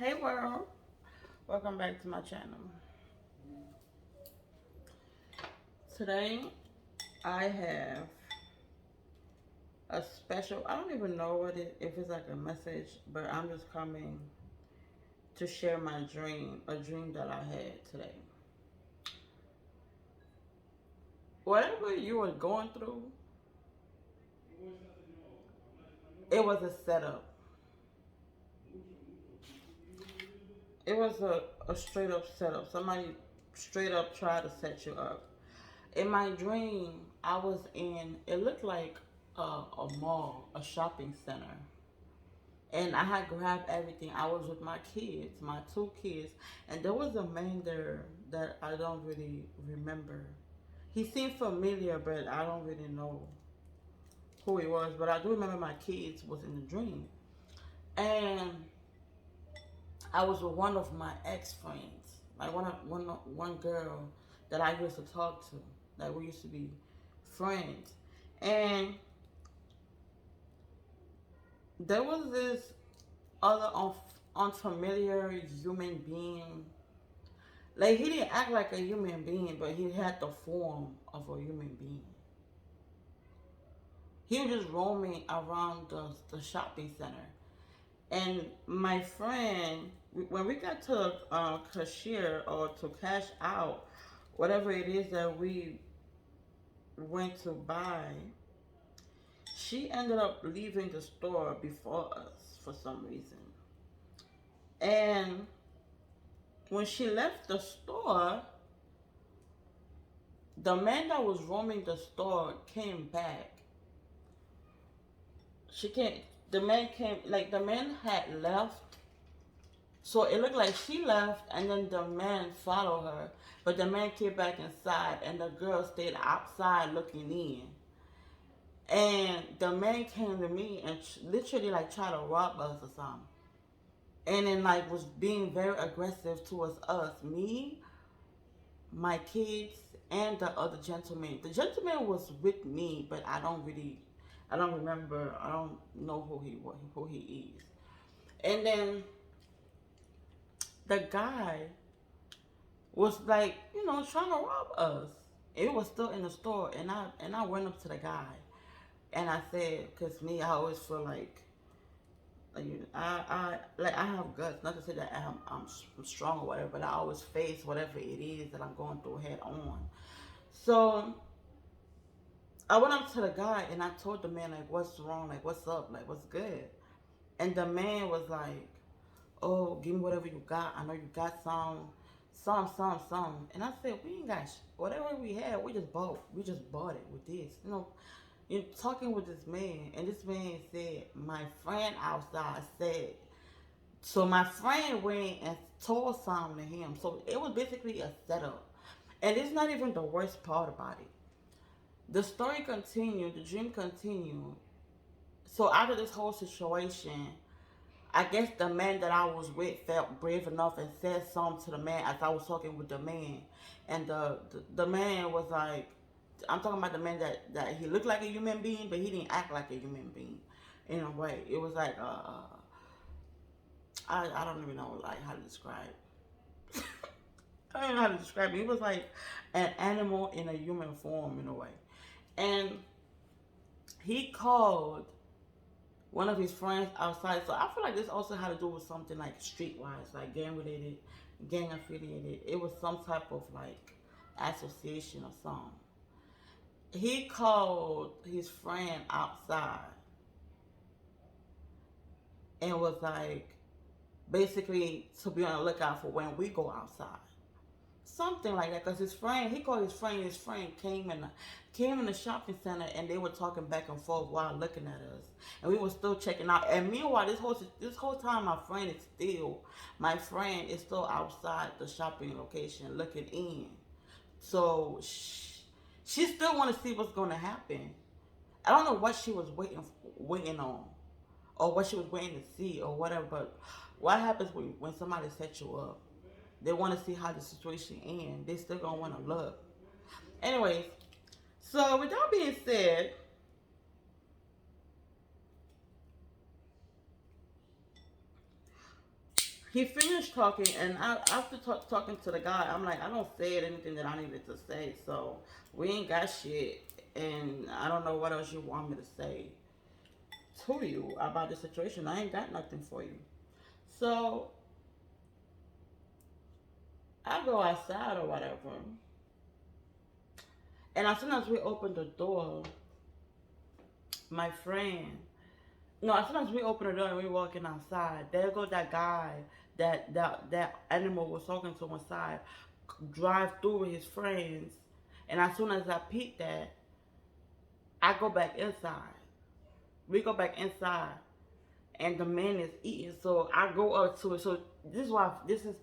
Hey world, welcome back to my channel. Today I have a special, I don't even know if it's like a message, but I'm just coming to share my dream, a dream that I had today. Whatever you were going through, it was a setup. It was a straight up setup. Somebody straight up tried to set you up. In my dream, I was in, it looked like a mall, a shopping center. And I had grabbed everything. I was with my kids, my two kids, and there was a man there that I don't really remember. He seemed familiar, but I don't really know who he was. But I do remember my kids was in the dream, and I was with one of my ex friends, like one girl that I used to talk to, that we used to be friends, and there was this other unfamiliar human being. Like, he didn't act like a human being, but he had the form of a human being. He was just roaming around the shopping center. And my friend, when we got to cashier or to cash out, whatever it is that we went to buy, she ended up leaving the store before us for some reason. And when she left the store, the man that was roaming the store came back. She came. The man came. Like, the man had left, so it looked like she left, and then the man followed her. But the man came back inside, and the girl stayed outside looking in. And the man came to me and literally like tried to rob us or something. And then like was being very aggressive towards us, me, my kids, and the other gentleman. The gentleman was with me, but I don't remember, I don't know who he is. And then the guy was like, trying to rob us. It was still in the store, and I went up to the guy, and I said, cause me, I always feel like I have guts. Not to say that I'm strong or whatever, but I always face whatever it is that I'm going through head on. So I went up to the guy and I told the man, like, what's wrong, like, what's up, like, what's good. And the man was like, oh, give me whatever you got. I know you got some. And I said, we ain't got whatever we had. We just bought it with this. You're talking with this man, and this man said, my friend outside said. So my friend went and told something to him. So it was basically a setup. And it's not even the worst part about it. The story continued, the dream continued. So after this whole situation, I guess the man that I was with felt brave enough and said something to the man as I was talking with the man. And the man was like, I'm talking about the man that he looked like a human being, but he didn't act like a human being in a way. It was like, I don't even know like how to describe. I don't know how to describe it. It was like an animal in a human form in a way. And he called one of his friends outside. So I feel like this also had to do with something like streetwise, like gang related, gang affiliated. It was some type of like association or something. He called his friend outside and was like, basically to be on the lookout for when we go outside. Something like that, because he called his friend came in the shopping center, and they were talking back and forth while looking at us, and we were still checking out. And meanwhile, this whole time, my friend is still outside the shopping location looking in. So she still want to see what's going to happen. I don't know what she was waiting on, or what she was waiting to see, or whatever. But what happens when somebody sets you up? They want to see how the situation ends. They still gonna want to look. Anyways, so with that being said, He finished talking, and after talking to the guy, I'm like, I don't say anything that I needed to say, so we ain't got shit, and I don't know what else you want me to say to you about the situation. I ain't got nothing for you. So I go outside or whatever, and as soon as we open the door, my friend, no, as soon as we open the door and we walking outside, there go that guy that animal was talking to inside, drive through with his friends, and as soon as I peep that, I go back inside. We go back inside, and the man is eating. So I go up to it. So this is why this is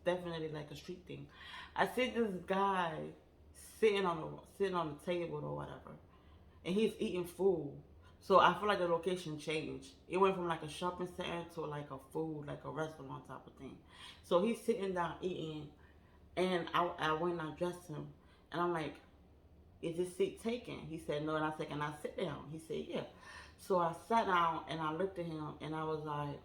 definitely like a street thing. I see this guy sitting on the table or whatever, and he's eating food. So I feel like the location changed. It went from like a shopping center to like a food, like a restaurant type of thing. So he's sitting down eating, and I went and I dressed him, and I'm like, is this seat taken? He said, no. And I said, can I sit down? He said, yeah. So I sat down and I looked at him and I was like,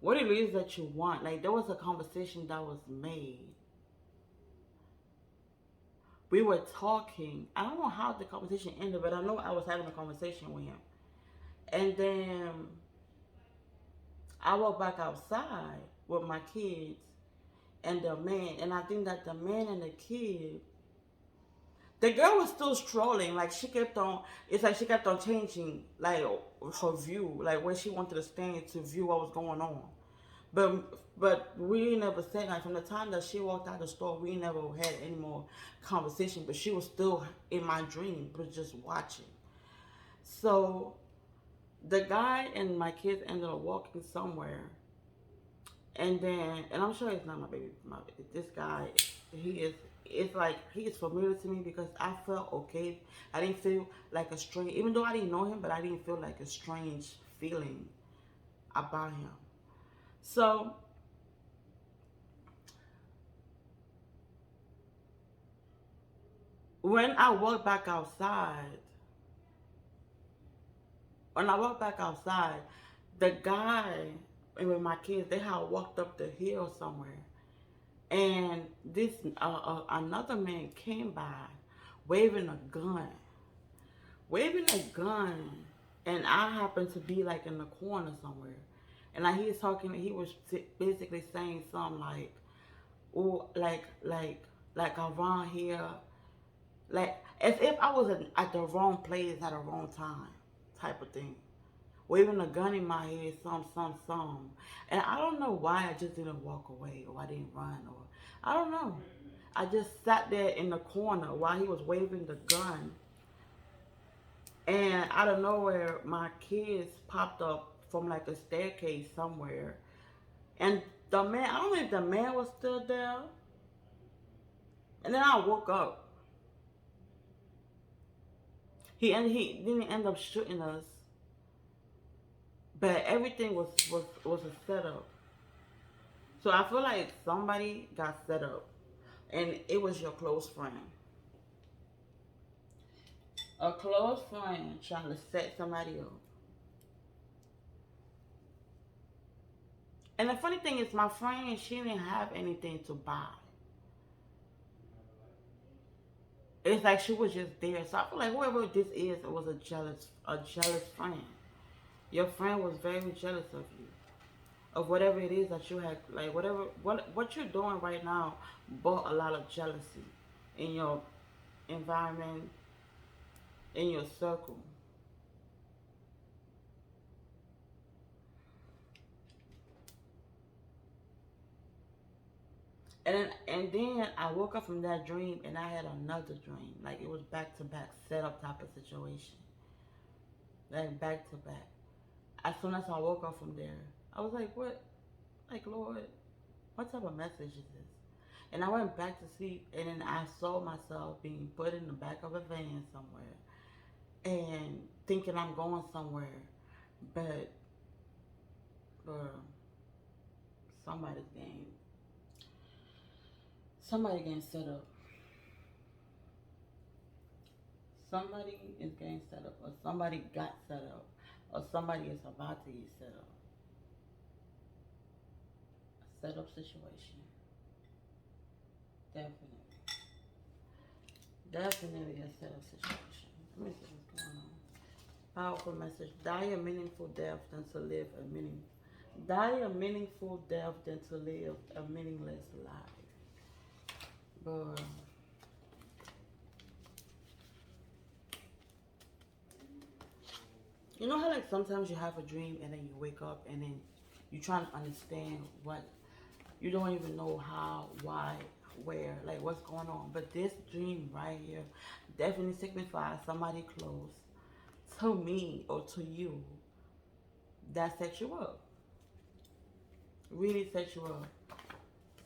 what it is that you want? Like, there was a conversation that was made. We were talking. I don't know how the conversation ended, but I know I was having a conversation with him. And then I walked back outside with my kids and the man. And I think that the man and the kid, the girl was still strolling. Like she kept on. It's like she kept on changing, like her view, like where she wanted to stand to view what was going on. But we never said that from the time that she walked out the store. We never had any more conversation. But she was still in my dream, but just watching. So the guy and my kids ended up walking somewhere, and I'm sure it's not my baby. This guy, he is. It's like he is familiar to me because I felt okay. I didn't feel like a strange, even though I didn't know him, but I didn't feel like a strange feeling about him. So when I walked back outside, when I walked back outside, the guy and with my kids, they had walked up the hill somewhere, and this another man came by, waving a gun, waving a gun, and I happened to be like in the corner somewhere, and like he was talking, he was basically saying something like, "Oh, like around here, like as if I was at the wrong place at the wrong time, type of thing." Waving a gun in my head, some. And I don't know why I just didn't walk away or I didn't run or I don't know. I just sat there in the corner while he was waving the gun. And out of nowhere, my kids popped up from like a staircase somewhere. And the man, I don't know if the man was still there. And then I woke up. He didn't end up shooting us, but everything was a setup. So I feel like somebody got set up, and it was your close friend. A close friend trying to set somebody up. And the funny thing is, my friend, she didn't have anything to buy. It's like she was just there. So I feel like whoever this is, it was a jealous friend. Your friend was very jealous of you, of whatever it is that you had, like whatever what you're doing right now, brought a lot of jealousy in your environment, in your circle. And then I woke up from that dream and I had another dream. Like it was back to back setup type of situation. Like back to back. As soon as I woke up from there, I was like, what? Like, Lord, what type of message is this? And I went back to sleep and then I saw myself being put in the back of a van somewhere and thinking I'm going somewhere. But uh, somebody's getting somebody getting set up. Somebody is getting set up, or somebody got set up, or somebody is about to get set up. setup situation. Definitely. Definitely a setup situation. Let me see what's going on. Powerful message. Die a meaningful death than to live a die a meaningful death than to live a meaningless life. But you know how like sometimes you have a dream and then you wake up and then you trying to understand what you don't even know how, why, where, like what's going on. But this dream right here definitely signifies somebody close to me or to you that set you up. Really set you up.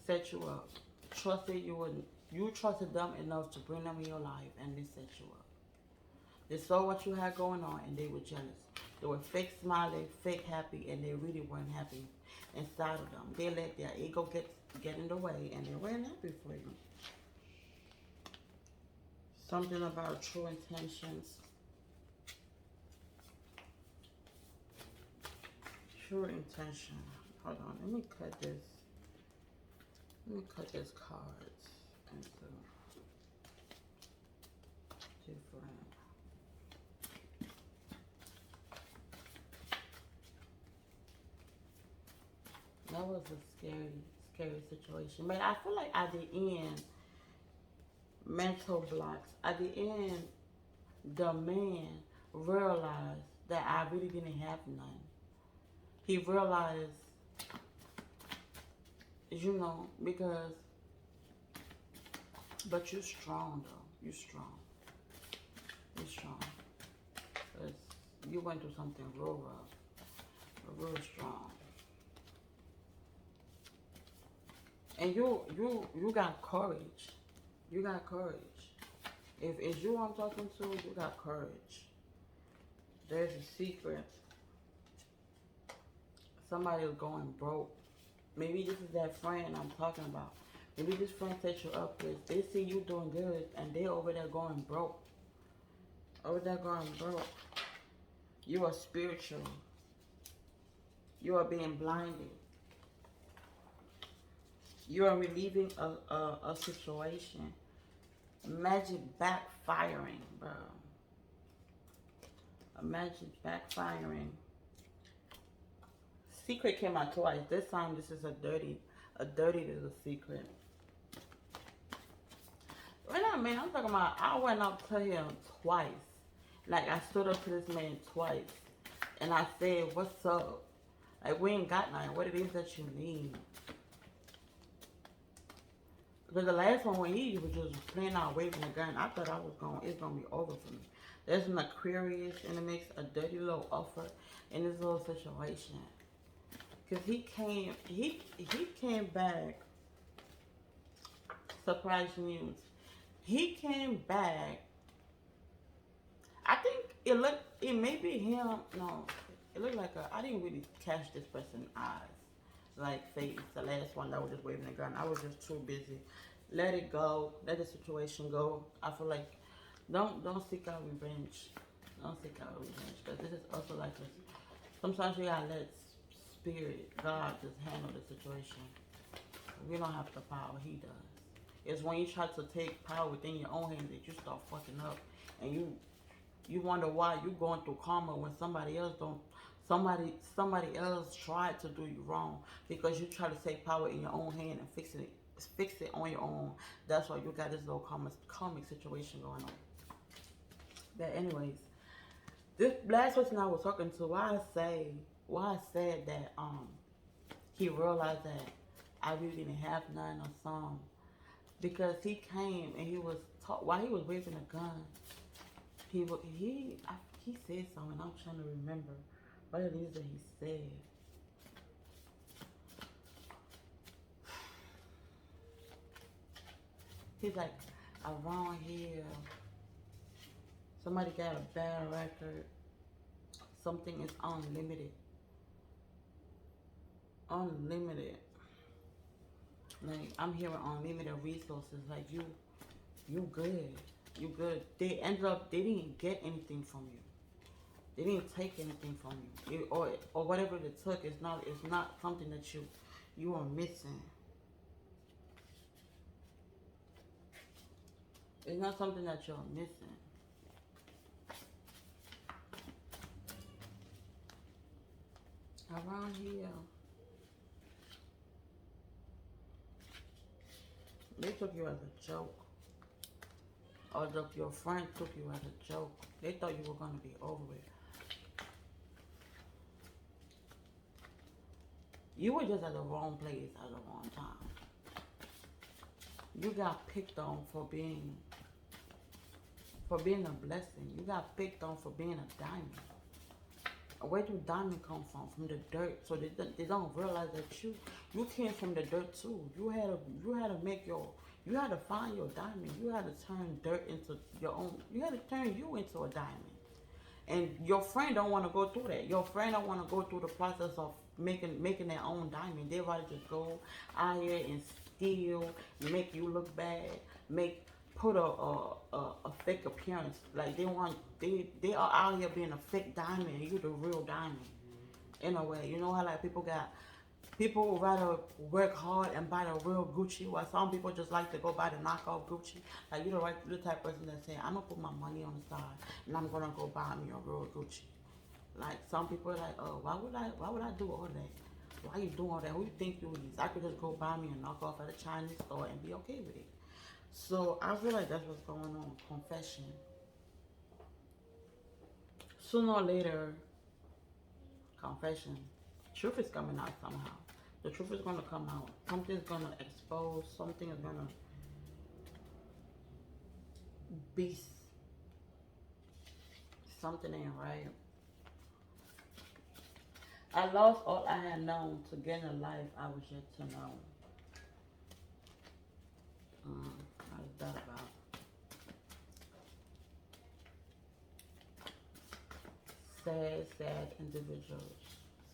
Set you up. Trusted you and you trusted them enough to bring them in your life and they set you up. They saw what you had going on and they were jealous. They were fake smiling, fake happy, and they really weren't happy inside of them. They let their ego get in the way and they weren't happy for you. Something about true intentions. True intention. Hold on, let me cut this. Let me cut this cards into different. That was a scary situation. But I feel like at the end, mental blocks. At the end, the man realized that I really didn't have none. He realized, because, but you're strong though. You're strong. You're strong. Because you went through something real rough, real strong. And you got courage. You got courage. If it's you I'm talking to, you got courage. There's a secret. Somebody is going broke. Maybe this is that friend I'm talking about. Maybe this friend set you up with. They see you doing good and they over there going broke. Over there going broke. You are spiritual. You are being blinded. You are relieving a situation. Magic backfiring, bro. A magic backfiring. Secret came out twice. This time, this is a dirty little secret. Right now, man, I'm talking about. I went up to him twice. Like I stood up to this man twice, and I said, "What's up? Like we ain't got nothing. What it is that you need?" Because the last one when he was just playing out waving a gun, I thought it's gonna be over for me. There's an Aquarius in the mix, a dirty little offer in this little situation. Cause he came back. Surprise news. He came back. I think it may be him. No, it looked like I didn't really catch this person's eyes. Like face, the last one that was just waving a gun. I was just too busy. Let it go. Let the situation go. I feel like don't seek out revenge. Don't seek out revenge because this is also like this. Sometimes we gotta let spirit, God, just handle the situation. We don't have the power. He does. It's when you try to take power within your own hands that you start fucking up, and you wonder why you going through karma when somebody else don't. Somebody else tried to do you wrong because you try to take power in your own hand and fix it on your own. That's why you got this little karmic situation going on. But anyways, this last person I was talking to, why I said that he realized that I really didn't have none or some, because he came and he was while he was waving a gun, he said something. I'm trying to remember what it is that he said. He's like, around here, somebody got a bad record. Something is unlimited. Unlimited. Like, I'm hearing unlimited resources. Like, you good. You good. They didn't get anything from you. They didn't take anything from you. Or whatever they took is not something that You are missing. It's not something that you're missing. Around here, they took you as a joke. Or your friend took you as a joke. They thought you were going to be over it. You were just at the wrong place at the wrong time. You got picked on for being a blessing. You got picked on for being a diamond. Where do diamond come from? From the dirt. So they don't realize that you came from the dirt too. You had to find your diamond. You had to turn dirt into your own. You had to turn you into a diamond. And your friend don't want to go through that. Your friend don't want to go through the process of making their own diamond. They rather just go out here and steal, make you look bad, put a fake appearance. Like they are out here being a fake diamond and you the real diamond. In a way. You know how like people would rather work hard and buy the real Gucci, while some people just like to go buy the knockoff Gucci. Like you the type of person that say, I'm gonna put my money on the side and I'm gonna go buy me a real Gucci. Like some people are like, oh, why would I do all that? Why you doing all that? Who you think you is? I could just go buy me a knockoff at a Chinese store and be okay with it. So I feel like that's what's going on. Confession. Sooner or later, confession. Truth is coming out somehow. The truth is gonna come out. Something's gonna expose. Something is gonna be. Something ain't right. I lost all I had known to gain a life I was yet to know. How is that about? Sad individuals.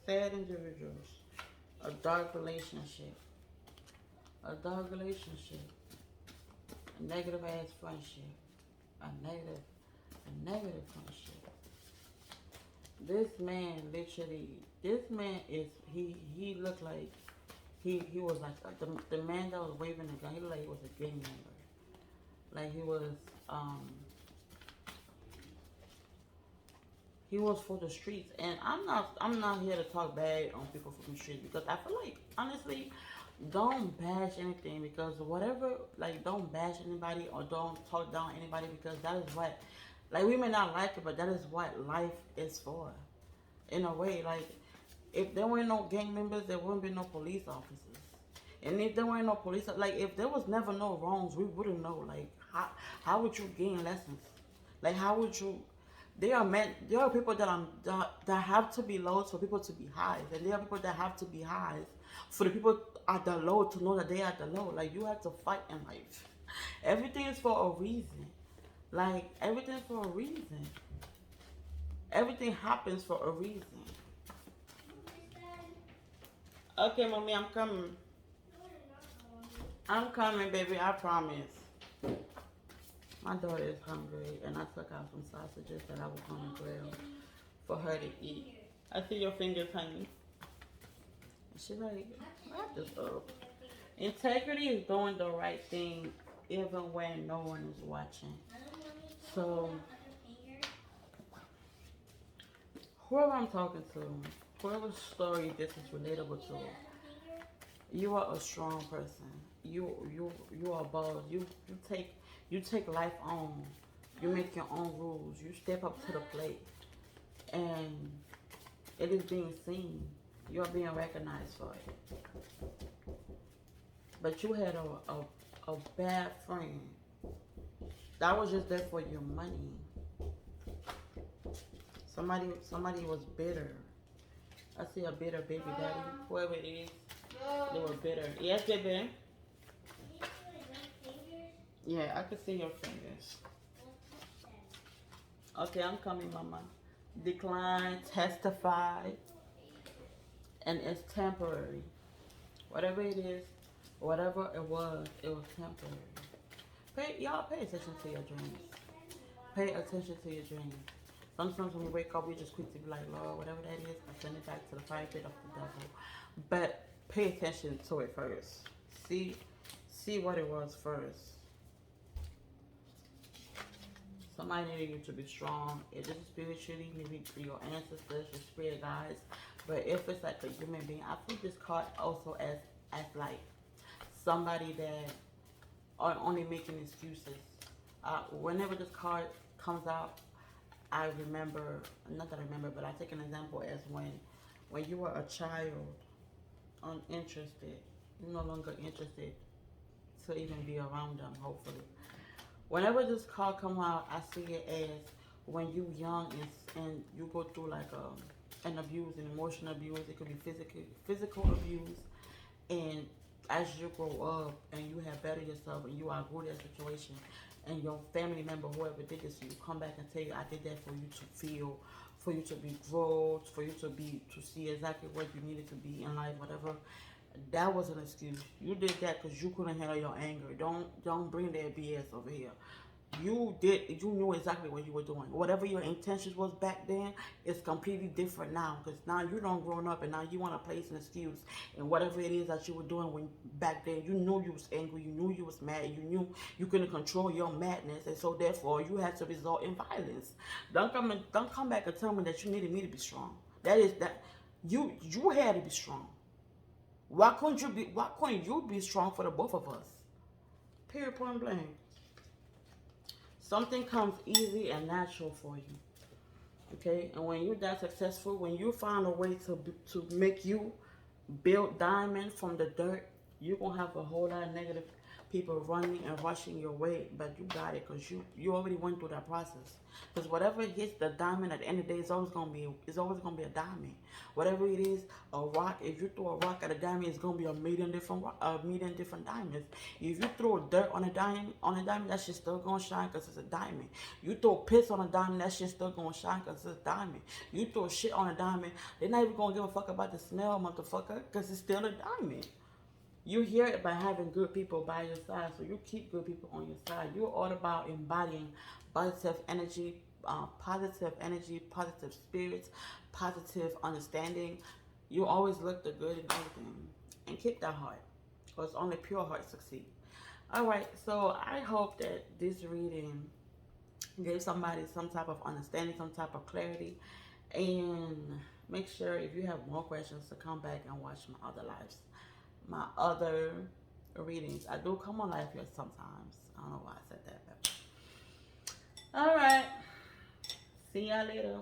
Sad individuals. A dark relationship. A dark relationship. A negative ass friendship. A negative friendship. This man is, he looked like, he was like, the man that was waving the gun, he looked like he was a gang member. Like he was for the streets, and I'm not here to talk bad on people from the streets, because I feel like, honestly, don't bash anything, because whatever, like, don't bash anybody or don't talk down anybody, because that is what, like, we may not like it, but that is what life is for. In a way, like, if there weren't no gang members, there wouldn't be no police officers. And if there weren't no police, like, if there was never no wrongs, we wouldn't know. Like, how would you gain lessons? Like, how would you? There are people that have to be lows for people to be highs, and there are people that have to be highs for the people at the low to know that they are at the low. Like, you have to fight in life. Everything is for a reason. Like, everything for a reason. Everything happens for a reason. Okay, mommy, I'm coming. I'm coming, baby. I promise. My daughter is hungry, and I took out some sausages that I was gonna grill for her to eat. I see your fingers, honey. She's like, wrap this up. Integrity is doing the right thing, even when no one is watching. So, whoever I'm talking to, whoever's story this is relatable to, you are a strong person. You are a boss. You take life on. You make your own rules. You step up to the plate, and it is being seen. You are being recognized for it. But you had a bad friend that was just there for your money. Somebody was bitter. I see a bitter baby daddy. Whoever it is, they were bitter. Yes, baby. Yeah, I can see your fingers. Okay, I'm coming, mama. Decline, testify, and it's temporary. Whatever it is, whatever it was temporary. Y'all pay attention to your dreams. Pay attention to your dreams. Sometimes when we wake up, we just quick to be like, Lord, whatever that is, I send it back to the fire pit of the devil. But pay attention to it first. See, see what it was first. Somebody needed you to be strong. If this is spiritually, maybe your ancestors, your spirit guides. But if it's like a human being, I put this card also as like somebody that are only making excuses. Whenever this card comes out, I remember, not that I remember, but I take an example as when you were a child, uninterested, you're no longer interested to even be around them, hopefully. Whenever this card come out, I see it as when you young and you go through like an abuse, an emotional abuse. It could be physical abuse, and as you grow up and you have better yourself and you outgrow that situation, and your family member, whoever did this to you, come back and tell you, I did that for you to feel, for you to be growth, for you to see exactly what you needed to be in life, whatever. That was an excuse. You did that because you couldn't handle your anger. Don't bring that BS over here. You knew exactly what you were doing. Whatever your intentions was back then, it's completely different now. Because now you don't grown up and now you want to place an excuse. And whatever it is that you were doing when back then, you knew you was angry, you knew you was mad, you knew you couldn't control your madness, and so therefore you had to result in violence. Don't come back and tell me that you needed me to be strong. That is that you had to be strong. Why couldn't you be strong for the both of us? Period, point blank. Something comes easy and natural for you. Okay? And when you're that successful, when you find a way to make you build diamond from the dirt, you're gonna have a whole lot of negative people running and rushing your way, but you got it because you already went through that process. Because whatever hits the diamond at the end of the day, it's always gonna be a diamond. Whatever it is, a rock. If you throw a rock at a diamond, it's gonna be a million different diamonds. If you throw dirt on a diamond, that shit still gonna shine because it's a diamond. You throw piss on a diamond, that shit still gonna shine because it's a diamond. You throw shit on a diamond, they're not even gonna give a fuck about the smell, motherfucker, because it's still a diamond. You hear it by having good people by your side, so you keep good people on your side. You're all about embodying positive energy, positive spirits, positive understanding. You always look the good in everything, and keep that heart, because only pure hearts succeed. All right, so I hope that this reading gave somebody some type of understanding, some type of clarity, and make sure if you have more questions to come back and watch my other readings. I do come on live here sometimes. I don't know why I said that. But all right. See y'all later.